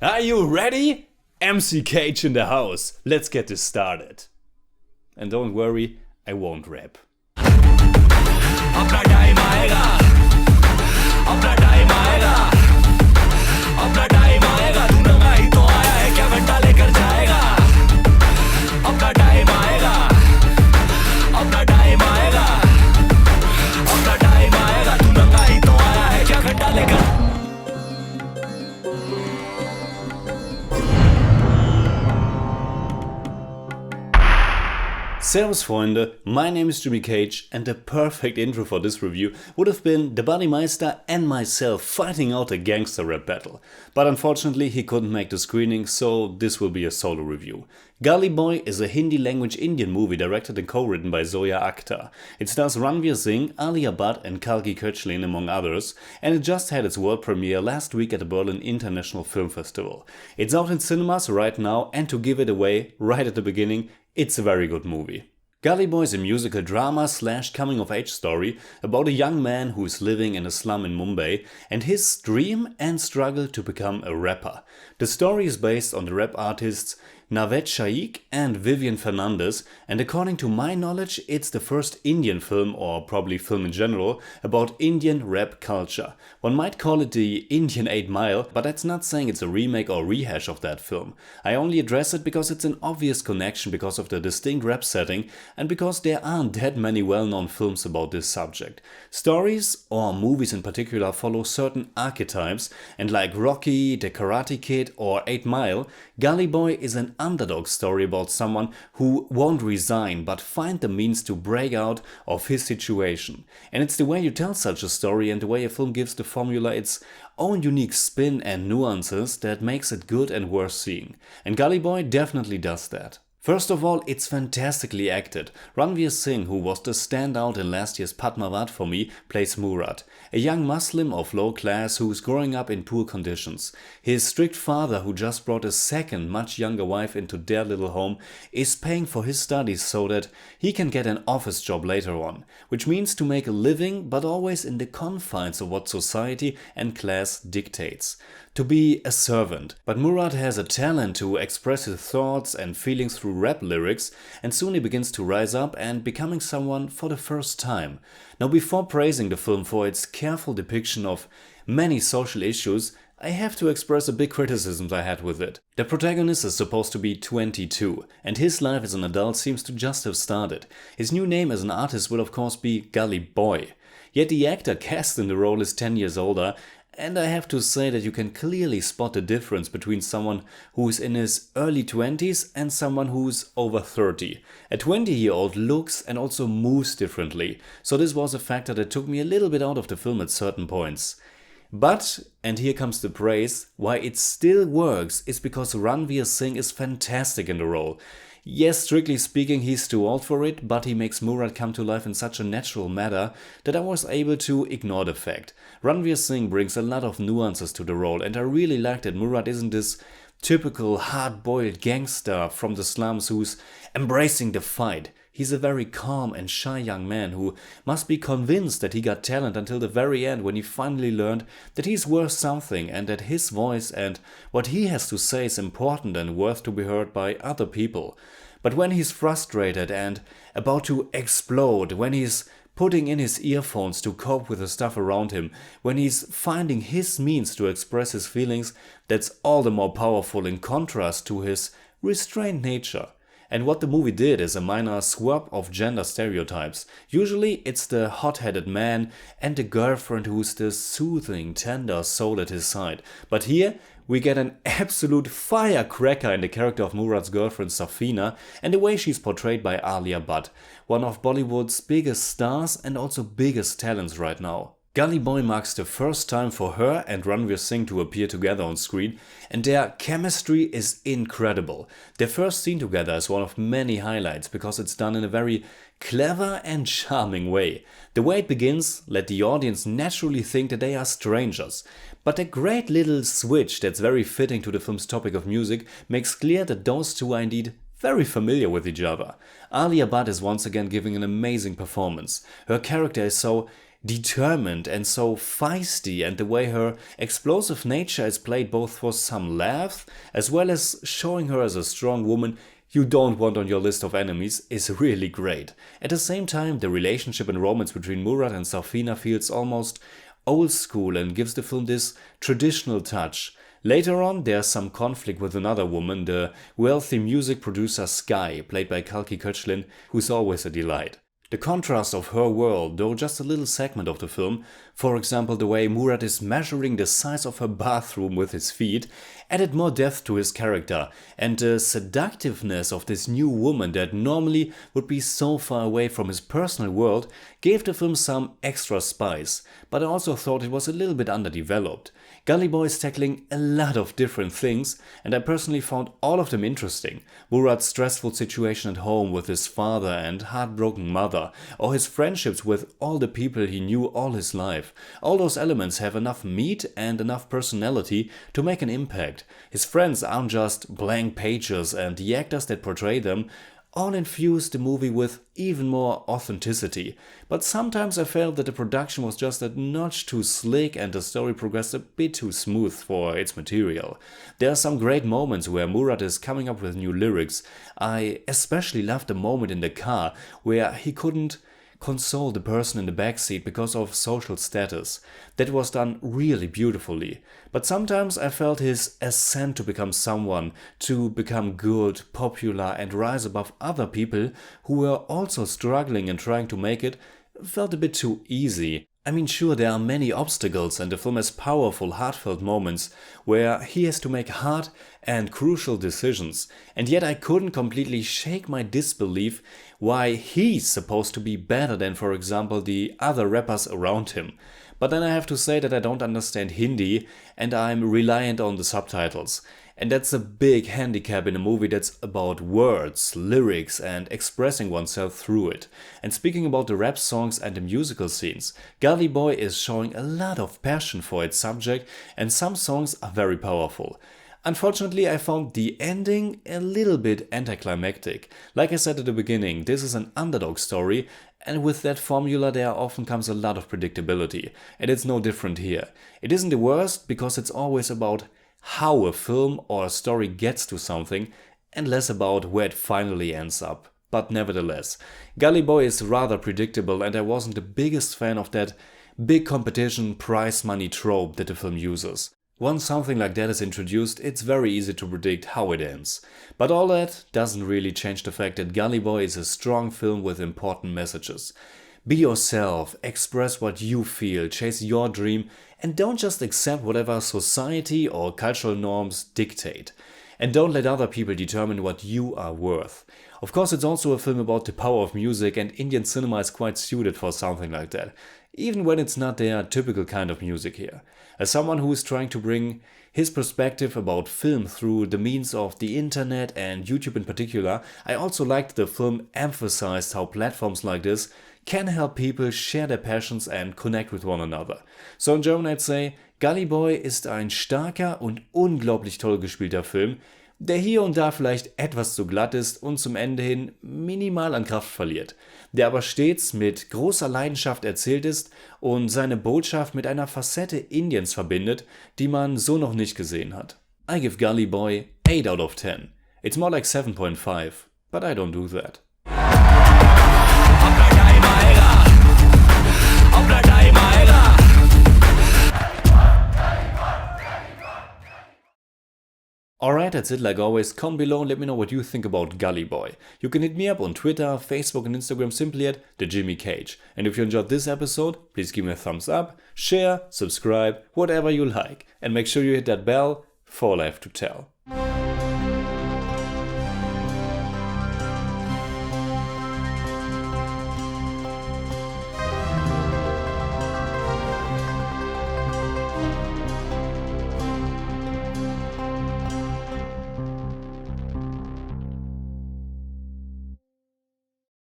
Are you ready? MC Cage in the house. Let's get this started. And don't worry, I won't rap. अपना time आएगा अपना time आएगा अपना time आएगा तू नंगा ही तो आया है क्या घंटा लेकर जाएगा अपना टाइम आएगा अपना टाइम आएगा अपना टाइम आएगा तू नंगा ही तो आया है क्या घंटा लेकर Servus Freunde, my name is Jimmy Cage and the perfect intro for this review would have been the Buddy Meister and myself fighting out a gangster rap battle. But unfortunately he couldn't make the screening, so this will be a solo review. Gully Boy is a Hindi language Indian movie directed and co-written by Zoya Akhtar. It stars Ranveer Singh, Alia Bhatt and Kalki Koechlin among others, and it just had its world premiere last week at the Berlin International Film Festival. It's out in cinemas right now, and to give it away right at the beginning, it's a very good movie. Gully Boy is a musical drama / coming-of-age story about a young man who is living in a slum in Mumbai and his dream and struggle to become a rapper. The story is based on the rap artists Naved Shaikh and Vivian Fernandez, and according to my knowledge, it's the first Indian film, or probably film in general, about Indian rap culture. One might call it the Indian 8 Mile, but that's not saying it's a remake or rehash of that film. I only address it because it's an obvious connection because of the distinct rap setting and because there aren't that many well-known films about this subject. Stories, or movies in particular, follow certain archetypes, and like Rocky, The Karate Kid or 8 Mile, Gully Boy is an underdog story about someone who won't resign but find the means to break out of his situation. And it's the way you tell such a story and the way a film gives the formula its own unique spin and nuances that makes it good and worth seeing. And Gully Boy definitely does that. First of all, it's fantastically acted. Ranveer Singh, who was the standout in last year's Padmavat for me, plays Murad, a young Muslim of low class who's growing up in poor conditions. His strict father, who just brought a second, much younger wife into their little home, is paying for his studies so that he can get an office job later on, which means to make a living, but always in the confines of what society and class dictates. To be a servant. But Murad has a talent to express his thoughts and feelings through rap lyrics, and soon he begins to rise up and becoming someone for the first time. Now, before praising the film for its careful depiction of many social issues, I have to express a big criticisms I had with it. The protagonist is supposed to be 22, and his life as an adult seems to just have started. His new name as an artist will of course be Gully Boy. Yet the actor cast in the role is 10 years older, and I have to say that you can clearly spot the difference between someone who is in his early 20s and someone who's over 30. A 20-year-old looks and also moves differently, so this was a factor that took me a little bit out of the film at certain points. But, and here comes the praise, why it still works is because Ranveer Singh is fantastic in the role. Yes, strictly speaking, he's too old for it, but he makes Murad come to life in such a natural manner that I was able to ignore the fact. Ranveer Singh brings a lot of nuances to the role, and I really like that Murad isn't this typical hard-boiled gangster from the slums who's embracing the fight. He's a very calm and shy young man who must be convinced that he got talent until the very end, when he finally learned that he's worth something and that his voice and what he has to say is important and worth to be heard by other people. But when he's frustrated and about to explode, when he's putting in his earphones to cope with the stuff around him, when he's finding his means to express his feelings, that's all the more powerful in contrast to his restrained nature. And what the movie did is a minor swap of gender stereotypes. Usually it's the hot-headed man and the girlfriend who's the soothing, tender soul at his side. But here we get an absolute firecracker in the character of Murad's girlfriend Safina and the way she's portrayed by Alia Bhatt, one of Bollywood's biggest stars and also biggest talents right now. Gully Boy marks the first time for her and Ranveer Singh to appear together on screen, and their chemistry is incredible. Their first scene together is one of many highlights because it's done in a very clever and charming way. The way it begins let the audience naturally think that they are strangers, but a great little switch that's very fitting to the film's topic of music makes clear that those two are indeed very familiar with each other. Alia Bhatt is once again giving an amazing performance. Her character is so determined and so feisty, and the way her explosive nature is played both for some laughs as well as showing her as a strong woman you don't want on your list of enemies is really great. At the same time, the relationship and romance between Murat and Safina feels almost old school and gives the film this traditional touch. Later on, there's some conflict with another woman, the wealthy music producer Sky, played by Kalki Koechlin, who's always a delight. The contrast of her world, though just a little segment of the film, for example the way Murat is measuring the size of her bathroom with his feet, added more depth to his character, and the seductiveness of this new woman that normally would be so far away from his personal world gave the film some extra spice, but I also thought it was a little bit underdeveloped. Gully Boy is tackling a lot of different things, and I personally found all of them interesting. Murat's stressful situation at home with his father and heartbroken mother, or his friendships with all the people he knew all his life. All those elements have enough meat and enough personality to make an impact. His friends aren't just blank pages, and the actors that portray them all infuse the movie with even more authenticity. But sometimes I felt that the production was just a notch too slick and the story progressed a bit too smooth for its material. There are some great moments where Murat is coming up with new lyrics. I especially loved the moment in the car where he couldn't console the person in the backseat because of social status. That was done really beautifully. But sometimes I felt his ascent to become someone, to become good, popular and rise above other people who were also struggling and trying to make it, felt a bit too easy. I mean, sure, there are many obstacles and the film has powerful, heartfelt moments where he has to make hard and crucial decisions, and yet I couldn't completely shake my disbelief why he's supposed to be better than, for example, the other rappers around him. But then I have to say that I don't understand Hindi and I'm reliant on the subtitles. And that's a big handicap in a movie that's about words, lyrics and expressing oneself through it. And speaking about the rap songs and the musical scenes, Gully Boy is showing a lot of passion for its subject and some songs are very powerful. Unfortunately, I found the ending a little bit anticlimactic. Like I said at the beginning, this is an underdog story, and with that formula there often comes a lot of predictability. And it's no different here. It isn't the worst because it's always about how a film or a story gets to something and less about where it finally ends up. But nevertheless, Gully Boy is rather predictable and I wasn't the biggest fan of that big competition prize money trope that the film uses. Once something like that is introduced, it's very easy to predict how it ends. But all that doesn't really change the fact that Gully Boy is a strong film with important messages. Be yourself, express what you feel, chase your dream, and don't just accept whatever society or cultural norms dictate. And don't let other people determine what you are worth. Of course, it's also a film about the power of music, and Indian cinema is quite suited for something like that, even when it's not their typical kind of music here. As someone who is trying to bring his perspective about film through the means of the internet and YouTube in particular, I also liked the film emphasized how platforms like this can help people share their passions and connect with one another. So in German I'd say, Gully Boy ist ein starker und unglaublich toll gespielter Film, der hier und da vielleicht etwas zu glatt ist und zum Ende hin minimal an Kraft verliert, der aber stets mit großer Leidenschaft erzählt ist und seine Botschaft mit einer Facette Indiens verbindet, die man so noch nicht gesehen hat. I give Gully Boy 8 out of 10. It's more like 7.5, but I don't do that. Alright, that's it like always. Comment below and let me know what you think about Gully Boy. You can hit me up on Twitter, Facebook and Instagram simply at TheJimmyCage. And if you enjoyed this episode, please give me a thumbs up, share, subscribe, whatever you like. And make sure you hit that bell for all I have to tell.